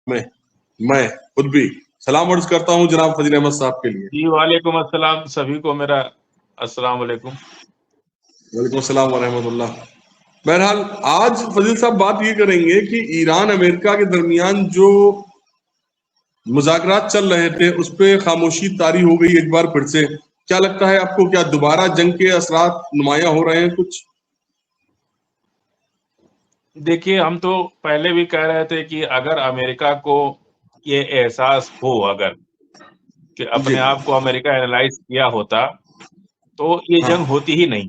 में मैं खुद भी सलाम अर्ज करता हूं जनाब फजील अहमद साहब के लिए। जी वालेकुम अस्सलाम, सभी को मेरा अस्सलाम वालेकुम। वालेकुम अस्सलाम व रहमतुल्लाह। बहरहाल आज फजील साहब बात ये करेंगे कि ईरान अमेरिका के दरमियान जो मुज़ाकरात चल रहे थे उस पर खामोशी तारी हो गई एक बार फिर से। क्या लगता है आपको, क्या दोबारा जंग के असरात नुमाया हो रहे हैं कुछ? देखिए, हम तो पहले भी कह रहे थे कि अगर अमेरिका को ये एहसास हो, अगर कि जी। अपने आप को अमेरिका एनालाइज किया होता तो ये जंग हाँ। होती ही नहीं।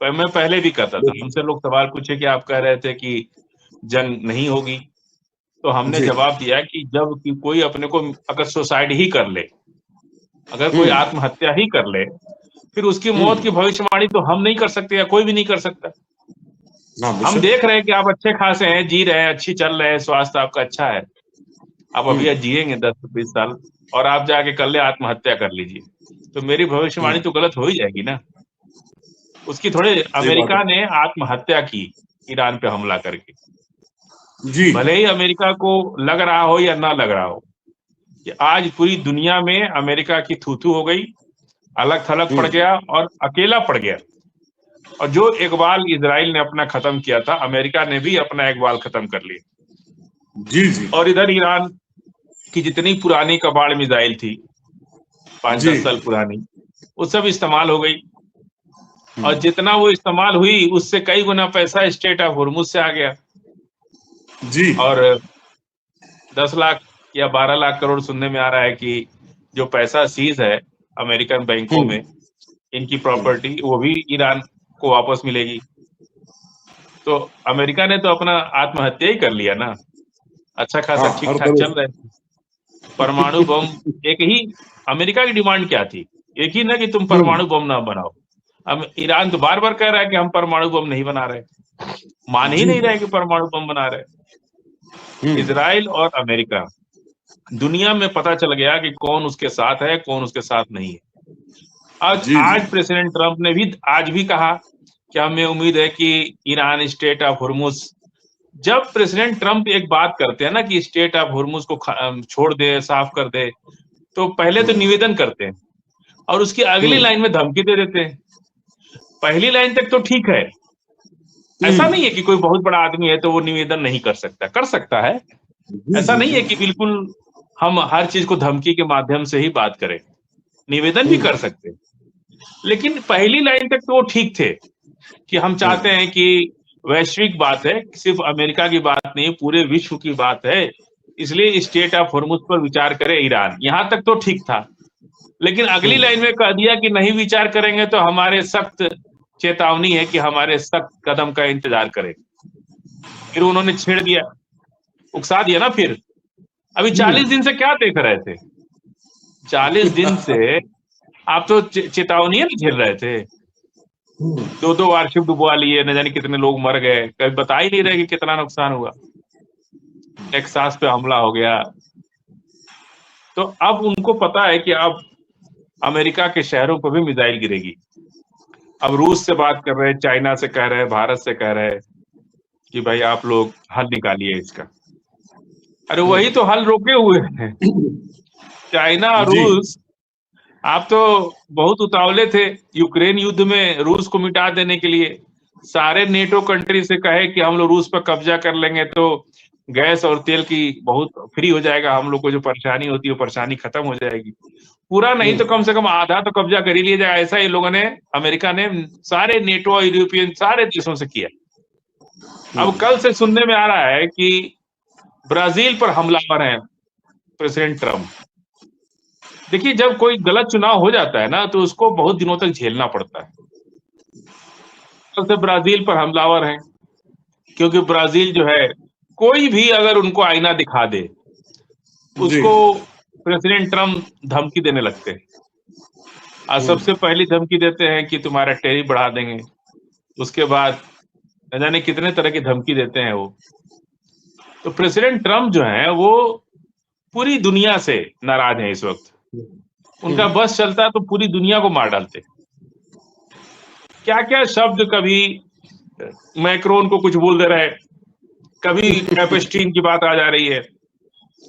पर मैं पहले भी कहता था, बिल्कुल। हमसे लोग सवाल पूछे कि आप कह रहे थे कि जंग नहीं होगी, तो हमने जी। जवाब दिया कि जब कि कोई अपने को अगर सुसाइड ही कर ले, अगर कोई हम्म। आत्महत्या ही कर ले, फिर उसकी मौत की हम्म। भविष्यवाणी तो हम नहीं कर सकते या कोई भी नहीं कर सकता। हाँ, हम बेशक। देख रहे हैं कि आप अच्छे खासे हैं, जी रहे हैं, अच्छी चल रहे हैं, स्वास्थ्य आपका अच्छा है, आप अभी जिएंगे 10-20 साल और आप जाके कल आत्महत्या कर लीजिए, तो मेरी भविष्यवाणी तो गलत हो ही जाएगी ना। उसकी थोड़े सही बात अमेरिका है। ने आत्महत्या की ईरान पे हमला करके। जी। भले ही अमेरिका को लग रहा हो या ना लग रहा हो कि आज पूरी दुनिया में अमेरिका की थू-थू हो गई, अलग-थलग पड़ गया और अकेला पड़ गया। और जो इकबाल इजराइल ने अपना खत्म किया था, अमेरिका ने भी अपना इकबाल खत्म कर लिया। जी। जी। और इधर ईरान की जितनी पुरानी कबाड़ मिसाइल थी, 5-10 जी। साल पुरानी, वो सब इस्तेमाल हो गई। और हम्म। जितना वो इस्तेमाल हुई, उससे कई गुना पैसा स्ट्रेट ऑफ होर्मुज से आ गया। जी। और 10 लाख या 12 लाख करोड़ सुनने में आ रहा है कि जो पैसा सीज है अमेरिकन बैंकों में, इनकी प्रॉपर्टी, वो भी ईरान को वापस मिलेगी। तो अमेरिका ने तो अपना आत्महत्या ही कर लिया ना। अच्छा खासा हाँ, ठीक हर ठाक तरह चल रहे से। थे। परमाणु बम, एक ही अमेरिका की डिमांड क्या थी? एक ही ना कि तुम परमाणु बम ना बनाओ। अब ईरान तो बार बार कह रहा है कि हम परमाणु बम नहीं बना रहे, मान ही जी। नहीं रहे कि परमाणु बम बना रहे। इजराइल और अमेरिका, दुनिया में पता चल गया कि कौन उसके साथ है, कौन उसके साथ नहीं है। आज जी। जी। आज प्रेसिडेंट ट्रंप ने भी आज भी कहा कि हमें उम्मीद है कि ईरान स्टेट ऑफ हुर्मुज, जब प्रेसिडेंट ट्रंप एक बात करते हैं ना कि स्टेट ऑफ हुर्मुज को छोड़ दे, साफ कर दे, तो पहले तो निवेदन करते हैं और उसकी अगली लाइन में धमकी दे देते हैं। पहली लाइन तक तो ठीक है, ऐसा नहीं है कि कोई बहुत बड़ा आदमी है तो वो निवेदन नहीं कर सकता, कर सकता है। जी। ऐसा जी। नहीं जी। है कि बिल्कुल हम हर चीज को धमकी के माध्यम से ही बात करें, निवेदन भी कर सकते हैं। लेकिन पहली लाइन तक तो वो ठीक थे कि हम चाहते हैं कि वैश्विक बात है, सिर्फ अमेरिका की बात नहीं, पूरे विश्व की बात है, इसलिए स्टेट ऑफ हुर्मुज पर विचार करे ईरान। यहां तक तो ठीक था। लेकिन अगली लाइन में कह दिया कि नहीं विचार करेंगे तो हमारे सख्त चेतावनी है कि हमारे सख्त कदम का इंतजार करें। फिर उन्होंने छेड़ दिया, उकसा दिया ना। फिर अभी 40 दिन से क्या देख रहे थे? 40 दिन से आप तो चेतावनी ना झेल रहे थे। 2-2 वारशिप डुबवा लिए, न जाने कितने लोग मर गए, कभी बता ही नहीं रहे कि कितना नुकसान हुआ। टेक्सास पे हमला हो गया। तो अब उनको पता है कि अब अमेरिका के शहरों पर भी मिसाइल गिरेगी। अब रूस से बात कर रहे हैं, चाइना से कह रहे हैं, भारत से कह रहे हैं कि भाई आप लोग हल निकालिए इसका। अरे वही तो हल रोके हुए हैं, चाइना और जी। रूस। आप तो बहुत उतावले थे यूक्रेन युद्ध में रूस को मिटा देने के लिए। सारे नेटो कंट्री से कहे कि हम लोग रूस पर कब्जा कर लेंगे तो गैस और तेल की बहुत फ्री हो जाएगा, हम लोग को जो परेशानी होती है वो परेशानी खत्म हो जाएगी। पूरा नहीं तो कम से कम आधा तो कब्जा कर ही लिया जाए, ऐसा ही लोगों ने, अमेरिका ने सारे नेटो और यूरोपियन सारे देशों से किया। अब कल से सुनने में आ रहा है कि ब्राजील पर हमलावर हैं प्रेसिडेंट ट्रंप। देखिए, जब कोई गलत चुनाव हो जाता है ना तो उसको बहुत दिनों तक झेलना पड़ता है। कल से ब्राजील पर हमलावर हैं, क्योंकि ब्राजील जो है, कोई भी अगर उनको आईना दिखा दे, जी। उसको प्रेसिडेंट ट्रंप धमकी देने लगते हैं। आज सबसे पहली धमकी देते हैं कि तुम्हारा टैरिफ बढ़ा देंगे, उसके बाद न जाने कितने तरह की धमकी देते हैं वो। तो प्रेसिडेंट ट्रंप जो है वो पूरी दुनिया से नाराज है इस वक्त। उनका बस चलता तो पूरी दुनिया को मार डालते। क्या क्या शब्द, कभी मैक्रोन को कुछ बोल दे रहे हैं, कभी एपस्टीन की बात आ जा रही है,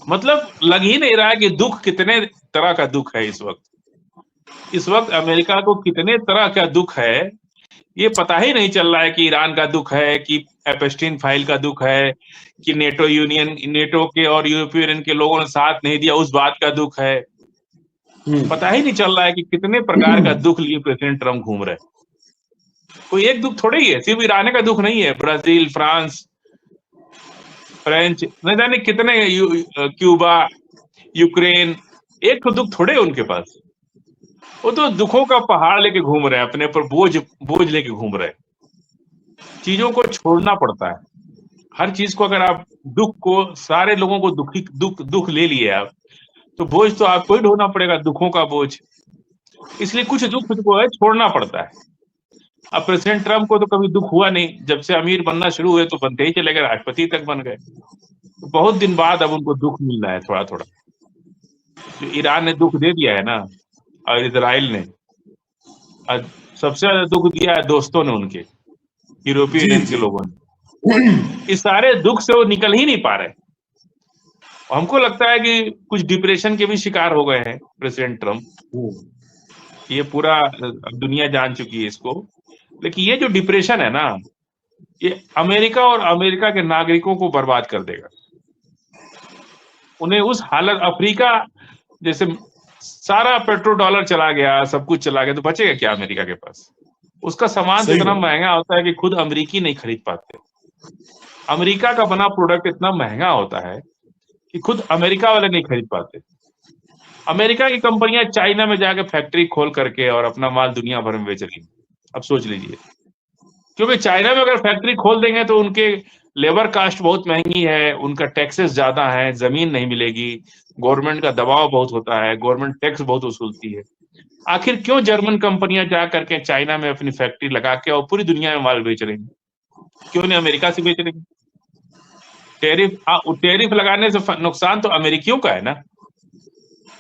मतलब लग ही नहीं रहा है कि दुख कितने तरह का दुख है इस वक्त अमेरिका को कितने तरह का दुख है, ये पता ही नहीं चल रहा है कि ईरान का दुख है, कि एपस्टीन फाइल का दुख है, कि नेटो के और यूरोपीय यूनियन के लोगों ने साथ नहीं दिया उस बात का दुख है। पता ही नहीं चल रहा है कि कितने प्रकार का दुख लिए प्रेसिडेंट ट्रम्प घूम रहे हैं। कोई एक दुख थोड़ा ही है, सिर्फ ईरान का दुख नहीं है, ब्राजील, फ्रांस, फ्रेंच, न जाने कितने, क्यूबा, यूक्रेन, एक तो दुख थोड़े उनके पास। वो तो दुखों का पहाड़ लेके घूम रहे हैं, अपने पर बोझ लेके घूम रहे हैं। चीजों को छोड़ना पड़ता है, हर चीज को। अगर आप दुख को, सारे लोगों को दुख ले लिए आप, तो बोझ तो आपको ही ढोना पड़ेगा, दुखों का बोझ। इसलिए कुछ दुख को है छोड़ना पड़ता है। अब प्रेसिडेंट ट्रम्प को तो कभी दुख हुआ नहीं, जब से अमीर बनना शुरू हुए तो बनते ही चले गए, राष्ट्रपति तक बन गए। तो बहुत दिन बाद अब उनको दुख मिल रहा है थोड़ा थोड़ा। जो ईरान ने दुख दे दिया है ना, और इजराइल ने, सबसे ज्यादा दुख दिया है दोस्तों ने, उनके यूरोपीय यूनियन के लोगों ने। इस सारे दुख से वो निकल ही नहीं पा रहे। हमको लगता है कि कुछ डिप्रेशन के भी शिकार हो गए हैं प्रेसिडेंट ट्रम्प। ये पूरा दुनिया जान चुकी है इसको। लेकिन ये जो डिप्रेशन है ना, ये अमेरिका और अमेरिका के नागरिकों को बर्बाद कर देगा। उन्हें उस हालत, अफ्रीका जैसे सारा पेट्रोल डॉलर चला गया, सब कुछ चला गया, तो बचेगा क्या अमेरिका के पास? उसका सामान तो इतना महंगा होता है कि खुद अमेरिकी नहीं खरीद पाते। अमेरिका का बना प्रोडक्ट इतना महंगा होता है कि खुद अमेरिका वाले नहीं खरीद पाते। अमेरिका की कंपनियां चाइना में जाकर फैक्ट्री खोल करके और अपना माल दुनिया भर में बेच रही है। अब सोच लीजिए, क्योंकि चाइना में अगर फैक्ट्री खोल देंगे तो उनके लेबर कास्ट बहुत महंगी है, उनका टैक्सेस ज्यादा है, जमीन नहीं मिलेगी, गवर्नमेंट का दबाव बहुत होता है, गवर्नमेंट टैक्स बहुत वसूलती है। आखिर क्यों जर्मन कंपनियां जा करके चाइना में अपनी फैक्ट्री लगा के और पूरी दुनिया में माल बेच रही हैं? क्यों नहीं अमेरिका से बेच रही? टैरिफ लगाने से नुकसान तो अमेरिकियों का है ना।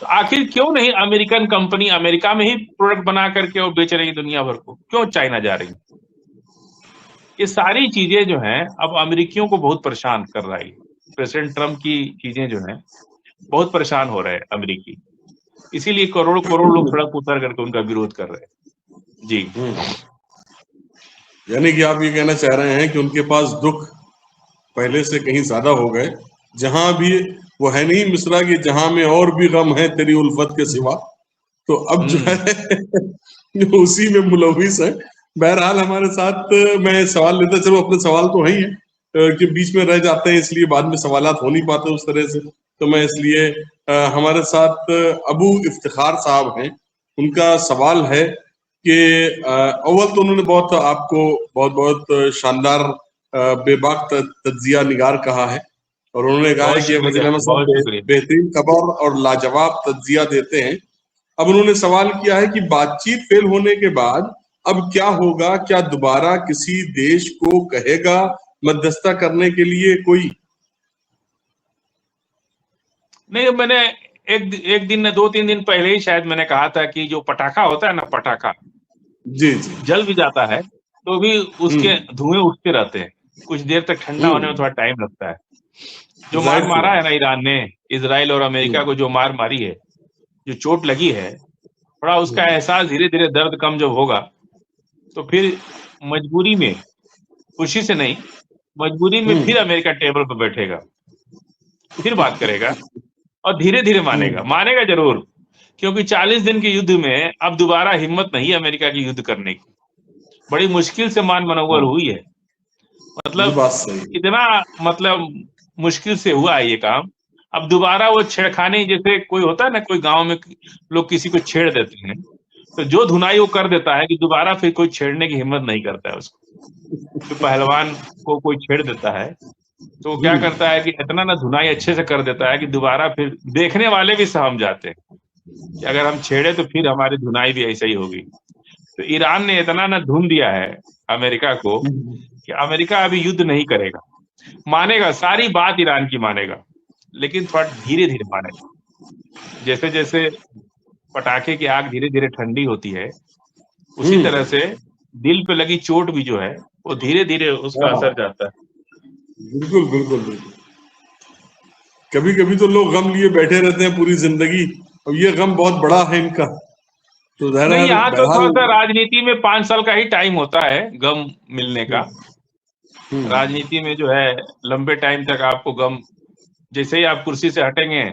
तो आखिर क्यों नहीं अमेरिकन कंपनी अमेरिका में ही प्रोडक्ट बना करके और बेच रही है दुनिया भर को? क्यों चाइना जा रही? ये सारी चीजें जो हैं अब अमेरिकियों को बहुत परेशान कर रही है। प्रेसिडेंट ट्रम्प की चीजें जो हैं बहुत परेशान हो रहे हैं अमेरिकी, इसीलिए करोड़ करोड़ लोग सड़क उतर करके उनका विरोध कर रहे हैं। जी, यानी कि आप ये कहना चाह रहे हैं कि उनके पास दुख पहले से कहीं ज्यादा हो गए, जहां भी वो है नहीं मिश्रा कि जहां में और भी गम है तेरी उल्फत के सिवा, तो अब जो है जो उसी में मुलविस है। बहरहाल हमारे साथ, मैं सवाल लेता चलो, अपने सवाल तो है ही है कि बीच में रह जाते हैं, इसलिए बाद में सवालात हो नहीं पाते उस तरह से, तो मैं इसलिए हमारे साथ अबू इफ्तिखार साहब हैं। उनका सवाल है कि अव्वल तो उन्होंने बहुत आपको बहुत बहुत शानदार बेबाक तज्जिया निगार कहा है, और उन्होंने कहा है कि फजील अहमद साहब बेहतरीन खबर और लाजवाब तज्जिया देते हैं। अब उन्होंने सवाल किया है कि बातचीत फेल होने के बाद अब क्या होगा? क्या दोबारा किसी देश को कहेगा मध्यस्थता करने के लिए कोई? नहीं, मैंने एक दिन, 2-3 दिन पहले ही शायद मैंने कहा था कि जो पटाखा होता है ना, पटाखा जी जी जल भी जाता है तो भी उसके धुएं उठते रहते हैं, कुछ देर तक ठंडा होने में थोड़ा टाइम लगता है। जो मार मारा है ना ईरान ने इजराइल और अमेरिका को, जो मार मारी है, जो चोट लगी है, थोड़ा उसका एहसास धीरे धीरे, दर्द कम जब होगा तो फिर मजबूरी में, खुशी से नहीं, मजबूरी में फिर अमेरिका टेबल पर बैठेगा, फिर बात करेगा और धीरे धीरे मानेगा जरूर, क्योंकि 40 दिन के युद्ध में अब दोबारा हिम्मत नहीं अमेरिका की युद्ध करने की। बड़ी मुश्किल से मान मनोबल हुई है, मतलब इतना मतलब मुश्किल से हुआ है ये काम। अब दोबारा वो छेड़खानी, जैसे कोई होता है ना, कोई गांव में लोग किसी को छेड़ देते हैं, तो जो धुनाई वो कर देता है कि दोबारा फिर कोई छेड़ने की हिम्मत नहीं करता है उसको। तो पहलवान को कोई छेड़ देता है तो वो क्या करता है कि इतना ना धुनाई अच्छे से कर देता है कि दोबारा फिर देखने वाले भी सहम जाते हैं कि अगर हम छेड़े तो फिर हमारी धुनाई भी ऐसा ही होगी। तो ईरान ने इतना ना धुन दिया है अमेरिका को कि अमेरिका अभी युद्ध नहीं करेगा, मानेगा, सारी बात ईरान की मानेगा, लेकिन थोड़ा धीरे धीरे मानेगा। जैसे जैसे पटाखे की आग धीरे धीरे ठंडी होती है, उसी तरह से दिल पे लगी चोट भी जो है वो धीरे धीरे उसका असर जाता है। बिल्कुल बिल्कुल बिल्कुल। कभी कभी तो लोग गम लिए बैठे रहते हैं पूरी जिंदगी, अब ये गम बहुत बड़ा है इनका। तो नहीं, यहाँ तो थोड़ा सा बहरहाल राजनीति में 5 साल का ही टाइम होता है गम मिलने का। हम्म, राजनीति में जो है लंबे टाइम तक आपको गम, जैसे ही आप कुर्सी से हटेंगे,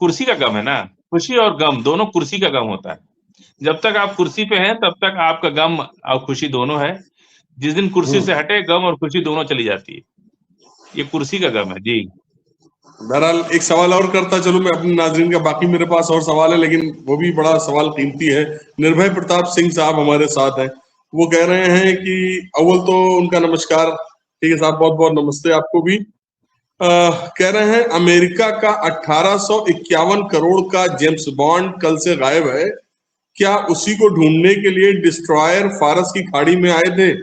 कुर्सी का गम है ना, खुशी और गम दोनों कुर्सी का गम होता है। जब तक आप कुर्सी पे हैं तब तक आपका गम और खुशी दोनों है। जिस दिन कुर्सी से हटे, गम और खुशी दोनों चली जाती है। ये कुर्सी का गम है जी। बहरहाल एक सवाल और करता चलो मैं अपने नाजरीन का, बाकी मेरे पास और सवाल है लेकिन वो भी बड़ा सवाल कीमती है। निर्भय प्रताप सिंह साहब हमारे साथ हैं, वो कह रहे हैं कि अव्वल तो उनका नमस्कार, ठीक है साहब, बहुत बहुत नमस्ते आपको भी। कह रहे हैं अमेरिका का 1851 करोड़ का जेम्स बॉन्ड कल से गायब है, क्या उसी को ढूंढने के लिए डिस्ट्रॉयर फारस की खाड़ी में आए थे?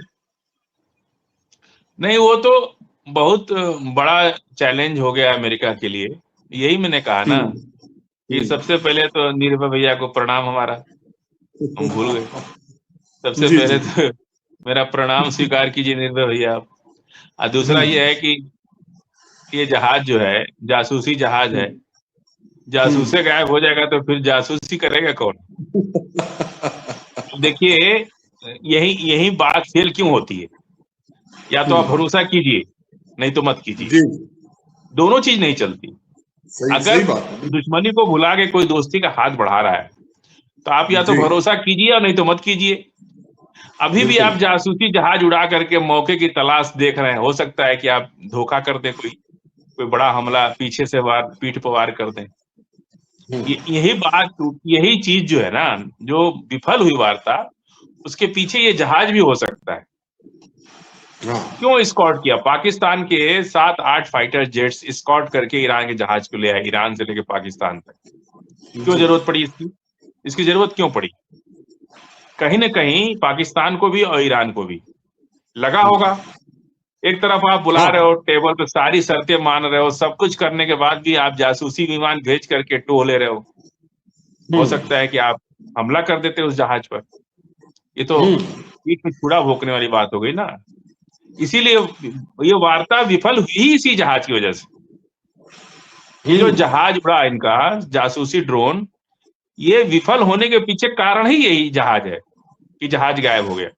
नहीं, वो तो बहुत बड़ा चैलेंज हो गया अमेरिका के लिए। यही मैंने कहा ना कि सबसे पहले तो निर्भय भैया को प्रणाम हमारा, हम भूल गए। सबसे जी पहले जी तो मेरा प्रणाम स्वीकार कीजिए निर्भय भैया आप। और दूसरा ये है कि ये जहाज जो है जासूसी जहाज है, जासूसे गायब हो जाएगा तो फिर जासूसी करेगा कौन? देखिए, यही बात फेल क्यों होती है। या तो आप भरोसा कीजिए, नहीं तो मत कीजिए। जी, दोनों चीज नहीं चलती। सही अगर सही बात है। दुश्मनी को भुला के कोई दोस्ती का हाथ बढ़ा रहा है तो आप या तो जी भरोसा कीजिए और नहीं तो मत कीजिए। अभी भी बिल्कुल। आप जासूसी जहाज उड़ा करके मौके की तलाश देख रहे हैं। हो सकता है कि आप धोखा कर दें, कोई बड़ा हमला पीछे से पीठ पर वार कर दें। यही चीज जो है ना, जो विफल हुई वार्ता, उसके पीछे ये जहाज भी हो सकता है। हाँ क्यों स्कॉट किया? पाकिस्तान के 7-8 फाइटर जेट्स स्कॉट करके ईरान के जहाज को ले आए, ईरान से लेके पाकिस्तान तक। क्यों जरूरत पड़ी इसकी जरूरत क्यों पड़ी? कहीं ना कहीं पाकिस्तान को भी और ईरान को भी लगा होगा। एक तरफ आप बुला रहे हाँ हो, टेबल पे सारी शर्तें मान रहे हो, सब कुछ करने के बाद भी आप जासूसी विमान भेज करके टो ले रहे हो सकता है कि आप हमला कर देते उस जहाज पर। ये तो पीठ में छुरा भोंकने वाली बात हो गई ना। इसीलिए ये वार्ता विफल हुई ही इसी जहाज की वजह से। ये जो जहाज उड़ा इनका जासूसी ड्रोन, ये विफल होने के पीछे कारण ही यही जहाज है कि जहाज गायब हो गया।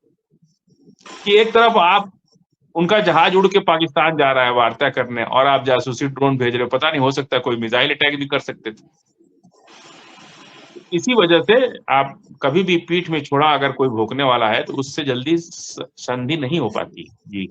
कि एक तरफ आप उनका जहाज उड़ के पाकिस्तान जा रहा है वार्ता करने और आप जासूसी ड्रोन भेज रहे हो, पता नहीं, हो सकता है कोई मिसाइल अटैक भी कर सकते थे। इसी वजह से आप कभी भी पीठ में छुरा अगर कोई भोंकने वाला है तो उससे जल्दी संधि नहीं हो पाती जी।